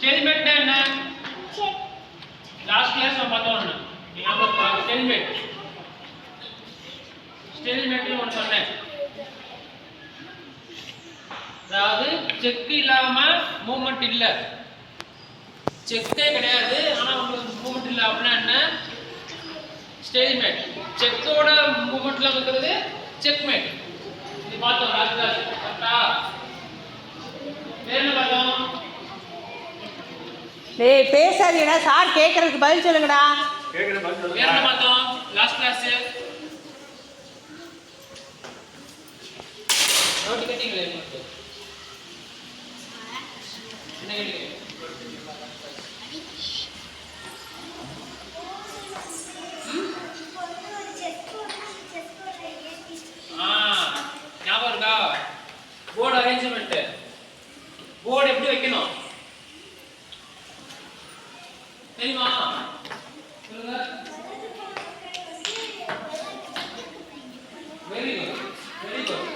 Stalemate என்ன? Last class நம்ம பார்த்தோம் ஒன்று. ஞாபகம் ஸ்டேல்மேட். ஸ்டேல்மேட்னு ஒன்று சொன்னேன். அதாவது செக் இல்லாம மூவ்மெண்ட் இல்ல. செக்கே கிடையாது, ஆனா உங்களுக்கு மூவ்மெண்ட் இல்ல அப்படின்னா என்ன? ஸ்டேல்மேட். செக்கோட மூவ்மெண்ட்ல இருக்கிறது செக்மேட். இது பார்த்தோம் லாஸ்ட் கிளாஸ். கரெக்ட்டா? வேற என்ன பார்த்தோம்? டேய் பேசாதீங்கடா, சார் கேக்குறதுக்கு பதில் சொல்லுங்கடா. வேற என்ன பார்த்தோம் லாஸ்ட் கிளாஸ்? நோட் கட்டிங்களே உங்களுக்கு. என்ன கேட்டீங்க? ஞாபகம் இருக்கா? Board arrangement. போர்டு எப்படி வைக்கணும் தெரியுமா? சொல்லுங்க. Very good, very good.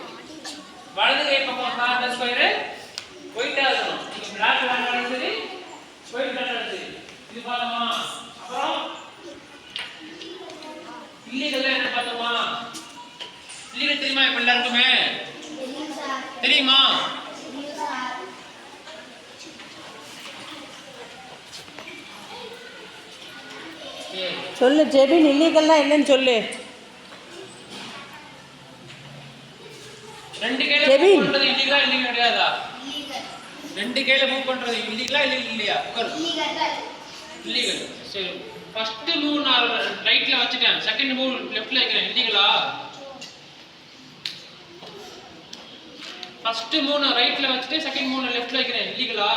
வலது கை பக்கம் கார்னர் ஸ்கொயர் ஒயிட்டா இருக்கணும். நீங்க பிளாக் வேணாலும் சரி, ஒயிட் வேணாலும் சரி. இது பார்த்தோமா? அப்புறம் இல்லீகல்ல என்ன பார்த்தோமா? இல்லீகல் தெரியுமா இப்ப எல்லாருக்குமே? தெரியுமா? சொல்லு ஜெபின், இல்லீகல்னா என்னன்னு சொல்லு. ரெண்டு கையில மூவ் பண்றது இல்லீகலா இல்லீகல் கிடையாதா? ரெண்டு கையில மூவ் பண்றது இல்லீகலா இல்லையா? இல்லீகல். சரி, ஃபர்ஸ்ட் மூவ் நான் ரைட்ல வச்சிட்டேன், செகண்ட் மூவ் லெஃப்ட்ல வைக்கிறேன், இல்லீகலா? ஃபர்ஸ்ட் மூவ் நான் ரைட்ல வச்சிட்டு செகண்ட் மூவ் நான் லெஃப்ட்ல வைக்கிறேன், இல்லீகலா?